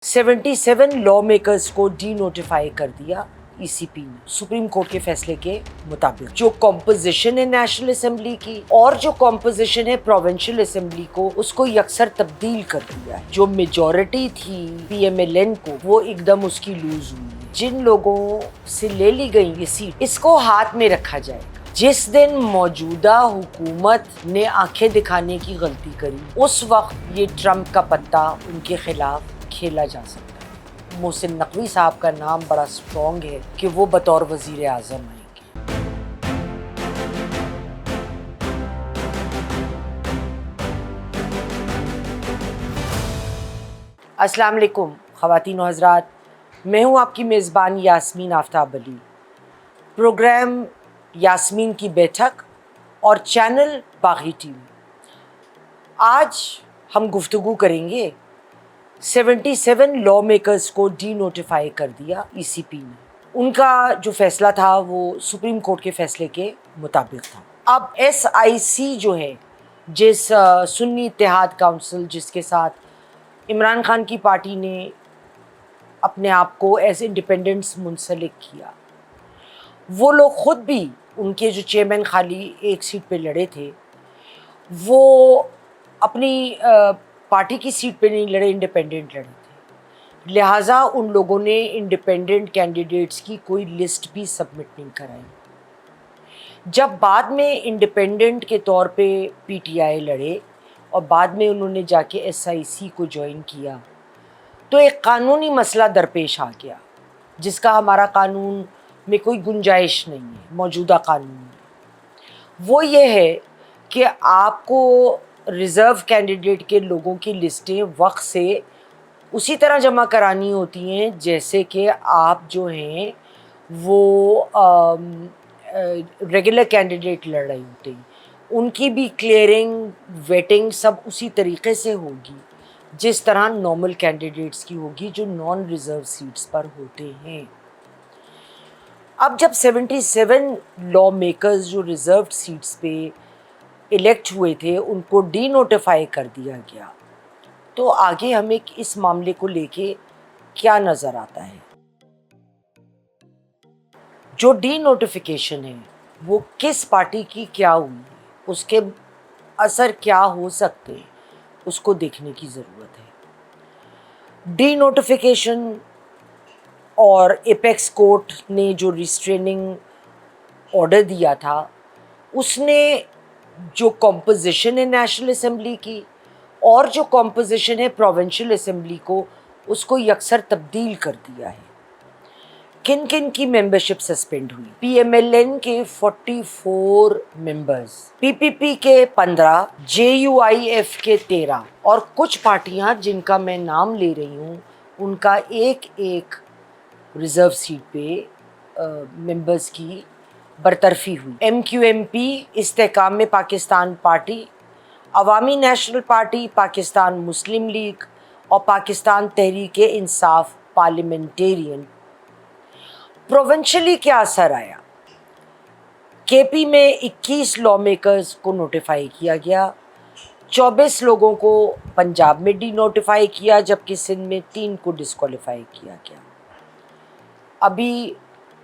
77 law makers को D notify कर दिया ईसीपी ने सुप्रीम कोर्ट के फैसले के मुताबिक। जो कॉम्पोजिशन है नेशनल असेंबली की और जो कॉम्पोजिशन है प्रोविंशियल असेंबली को, उसको यकसर तब्दील कर दिया है। जो मेजॉरिटी थी पीएमएलएन को, वो एकदम उसकी लूज हुई है। जिन लोगों से ले ली गई ये सीट, इसको हाथ में रखा जाएगा। जिस दिन मौजूदा हुकूमत ने आंखें दिखाने की गलती करी, उस वक्त ये ट्रम्प का पत्ता उनके खिलाफ खेला जा सकता है। मोहसिन नकवी साहब का नाम बड़ा स्ट्रॉन्ग है कि वो बतौर वजीर आज़म आएंगे। अस्सलाम वालेकुम ख़वातीन व हज़रात, मैं हूँ आपकी मेज़बान यास्मीन आफ्ताब अली। प्रोग्राम यास्मीन की बैठक और चैनल बागी टीवी। आज हम गुफ्तगू करेंगे 77 लॉ मेकर्स को डी नोटिफाई कर दिया ईसीपी ने। उनका जो फैसला था वो सुप्रीम कोर्ट के फैसले के मुताबिक था। अब एसआईसी जो है, जिस सुन्नी इत्तेहाद काउंसिल जिसके साथ इमरान खान की पार्टी ने अपने आप को एज इंडिपेंडेंट्स मुंसलिक किया, वो लोग ख़ुद भी, उनके जो चेयरमैन खाली एक सीट पे लड़े थे, वो अपनी पार्टी की सीट पे नहीं लड़े, इंडिपेंडेंट लड़े थे। लिहाजा उन लोगों ने इंडिपेंडेंट कैंडिडेट्स की कोई लिस्ट भी सबमिट नहीं कराई। जब बाद में इंडिपेंडेंट के तौर पे पीटीआई लड़े और बाद में उन्होंने जाके एसआईसी को ज्वाइन किया, तो एक कानूनी मसला दरपेश आ गया जिसका हमारा कानून में कोई गुंजाइश नहीं है, मौजूदा कानून में। वो ये है कि आपको रिज़र्व कैंडिडेट के लोगों की लिस्टें वक्त से उसी तरह जमा करानी होती हैं जैसे कि आप जो हैं वो रेगुलर कैंडिडेट लड़ रहे होते हैं। उनकी भी क्लियरिंग, वेटिंग सब उसी तरीके से होगी जिस तरह नॉर्मल कैंडिडेट्स की होगी जो नॉन रिज़र्व सीट्स पर होते हैं। अब जब 77 लॉ मेकर्स जो रिज़र्व सीट्स पे इलेक्ट हुए थे, उनको डी नोटिफाई कर दिया गया, तो आगे हमें इस मामले को लेके क्या नज़र आता है। जो डी नोटिफिकेशन है वो किस पार्टी की क्या हुई, उसके असर क्या हो सकते हैं, उसको देखने की ज़रूरत है। डी नोटिफिकेशन और एपेक्स कोर्ट ने जो रिस्ट्रेनिंग ऑर्डर दिया था, उसने जो कॉम्पोजिशन है नेशनल असेंबली की और जो कॉम्पोजिशन है प्रोविंशियल असेंबली को, उसको यकसर तब्दील कर दिया है। किन किन की मेंबरशिप सस्पेंड हुई? पीएमएलएन के 44 मेंबर्स, पीपीपी के 15, जेयूआईएफ के 13 और कुछ पार्टियां जिनका मैं नाम ले रही हूँ उनका एक एक रिज़र्व सीट पे मेंबर्स की बरतरफी हुई। MQMP इस्तेकाम में पाकिस्तान पार्टी, अवामी नेशनल पार्टी, पाकिस्तान मुस्लिम लीग और पाकिस्तान तहरीक इंसाफ पार्लियामेंटेरियन। प्रोविंशियली क्या असर आया? केपी में 21 लॉ मेकर्स को नोटिफाई किया गया, 24 लोगों को पंजाब में डी नोटिफाई किया, जबकि सिंध में 3 को डिस्क्वालीफाई किया गया। अभी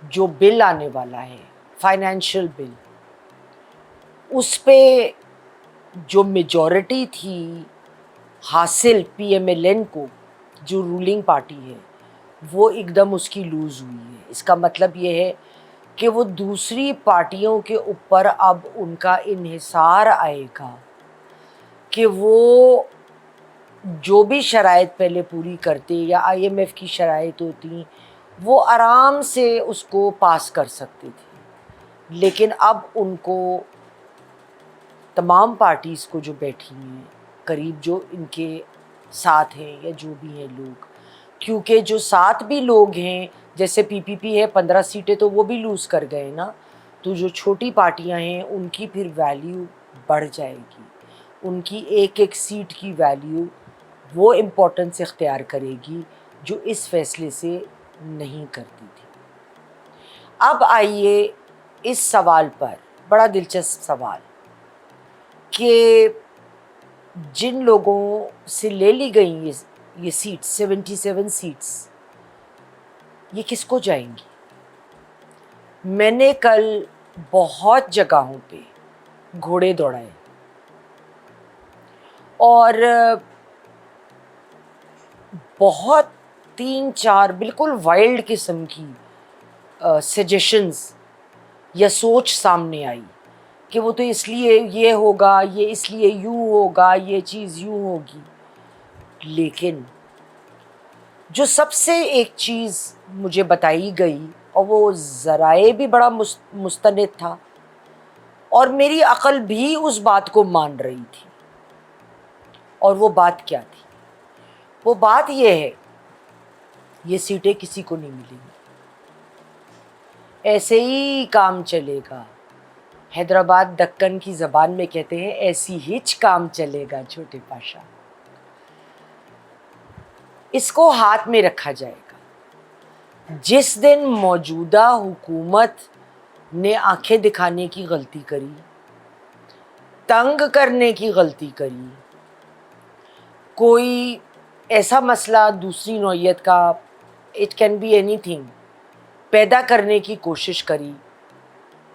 जो बिल आने वाला है, फाइनेंशियल बिल, उस पे जो मेजॉरिटी थी हासिल पीएमएलएन को, जो रूलिंग पार्टी है, वो एकदम उसकी लूज़ हुई है। इसका मतलब ये है कि वो दूसरी पार्टियों के ऊपर अब उनका इन्हिसार आएगा कि वो जो भी शराइत पहले पूरी करते या IMF की शराइत होती, वो आराम से उसको पास कर सकते थे। लेकिन अब उनको तमाम पार्टीज़ को जो बैठी हैं करीब, जो इनके साथ हैं या जो भी हैं लोग, क्योंकि जो साथ भी लोग हैं, जैसे पीपीपी है 15 सीटें, तो वो भी लूज़ कर गए ना, तो जो छोटी पार्टियां हैं उनकी फिर वैल्यू बढ़ जाएगी। उनकी एक एक सीट की वैल्यू वो इम्पोर्टेंस इख्तियार करेगी जो इस फैसले से नहीं करती थी। अब आइए इस सवाल पर, बड़ा दिलचस्प सवाल, कि जिन लोगों से ले ली गई یہ سیٹس 77 سیٹس یہ کس کو جائیں گی؟ میں نے کل بہت جگہوں پہ گھوڑے دوڑائے اور بہت 3-4 بالکل وائلڈ قسم کی سجیشنز یا سوچ سامنے آئی کہ وہ تو اس لیے یہ ہوگا، یہ اس لیے یوں ہوگا، یہ چیز یوں ہوگی. لیکن جو سب سے ایک چیز مجھے بتائی گئی اور وہ ذرائع بھی بڑا مستند تھا اور میری عقل بھی اس بات کو مان رہی تھی، اور وہ بات کیا تھی؟ وہ بات یہ ہے، یہ سیٹیں کسی کو نہیں ملیں گی، ایسے ہی کام چلے گا. حیدرآباد دکن کی زبان میں کہتے ہیں ایسی ہچ کام چلے گا چھوٹے پاشا. اس کو ہاتھ میں رکھا جائے گا. جس دن موجودہ حکومت نے آنکھیں دکھانے کی غلطی کری، تنگ کرنے کی غلطی کری، کوئی ایسا مسئلہ دوسری نوعیت کا، اٹ کین بی اینی تھنگ، پیدا کرنے کی کوشش کری،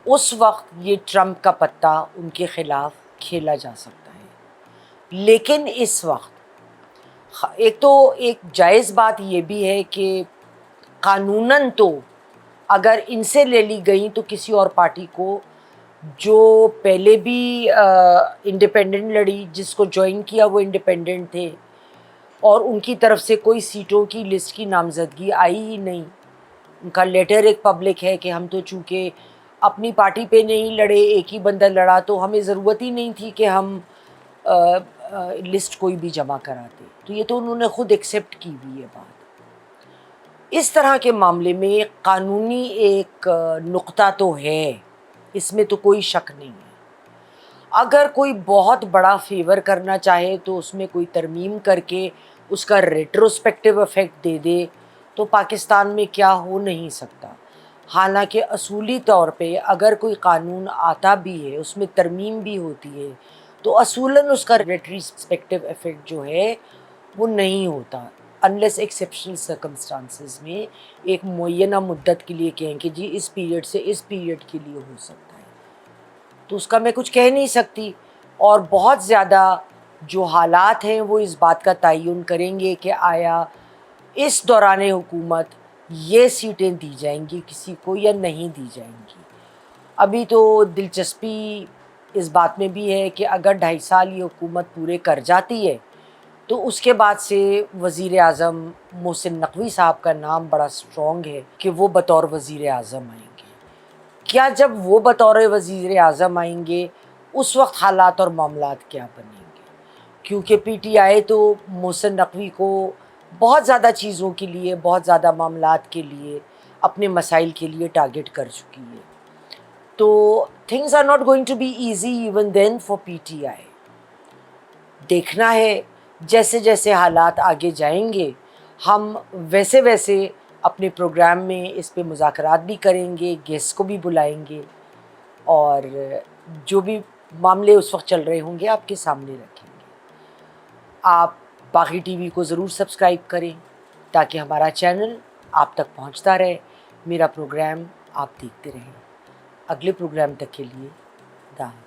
اس وقت یہ ٹرمپ کا پتا ان کے خلاف کھیلا جا سکتا ہے. لیکن اس وقت ایک تو ایک جائز بات یہ بھی ہے کہ قانوناً تو اگر ان سے لے لی گئیں تو کسی اور پارٹی کو جو پہلے بھی انڈیپینڈنٹ لڑی، جس کو جوائن کیا وہ انڈیپینڈنٹ تھے اور ان کی طرف سے کوئی سیٹوں کی لسٹ کی نامزدگی آئی ہی نہیں. ان کا لیٹر ایک پبلک ہے کہ ہم تو چونکہ اپنی پارٹی پہ نہیں لڑے، ایک ہی بندہ لڑا تو ہمیں ضرورت ہی نہیں تھی کہ ہم لسٹ کوئی بھی جمع کراتے. تو یہ تو انہوں نے خود ایکسیپٹ کی ہوئی ہے بات. اس طرح کے معاملے میں قانونی ایک نقطہ تو ہے، اس میں تو کوئی شک نہیں ہے. اگر کوئی بہت بڑا فیور کرنا چاہے تو اس میں کوئی ترمیم کر کے اس کا ریٹروسپیکٹو افیکٹ دے دے تو پاکستان میں کیا ہو نہیں سکتا. حالانکہ اصولی طور پہ اگر کوئی قانون آتا بھی ہے، اس میں ترمیم بھی ہوتی ہے، تو اصولاً اس کا ریٹروسپیکٹو افیکٹ جو ہے وہ نہیں ہوتا، انلیس ایکسیپشنل سرکمسٹانسز میں ایک معینہ مدت کے لیے کہیں کہ جی اس پیریڈ سے اس پیریڈ کے لیے ہو سکتا ہے، تو اس کا میں کچھ کہہ نہیں سکتی. اور بہت زیادہ جو حالات ہیں وہ اس بات کا تعین کریں گے کہ آیا اس دوران حکومت یہ سیٹیں دی جائیں گی کسی کو یا نہیں دی جائیں گی. ابھی تو دلچسپی اس بات میں بھی ہے کہ اگر 2.5 سال یہ حکومت پورے کر جاتی ہے تو اس کے بعد سے وزیر اعظم محسن نقوی صاحب کا نام بڑا اسٹرانگ ہے کہ وہ بطور وزیر اعظم آئیں گے. کیا جب وہ بطور وزیر اعظم آئیں گے اس وقت حالات اور معاملات کیا بنیں گے؟ کیونکہ پی ٹی آئی تو محسن نقوی کو بہت زیادہ چیزوں کے لیے، بہت زیادہ معاملات کے لیے، اپنے مسائل کے لیے ٹارگٹ کر چکی ہے. تو things are not going to be easy even then for P T I. دیکھنا ہے جیسے جیسے حالات آگے جائیں گے ہم ویسے ویسے اپنے پروگرام میں اس پہ مذاکرات بھی کریں گے، گیسٹ کو بھی بلائیں گے اور جو بھی معاملے اس وقت چل رہے ہوں گے آپ کے سامنے رکھیں گے. آپ باغی ٹی وی کو ضرور سبسکرائب کریں تاکہ ہمارا چینل آپ تک پہنچتا رہے، میرا پروگرام آپ دیکھتے رہیں. اگلے پروگرام تک کے لیے خدا حافظ.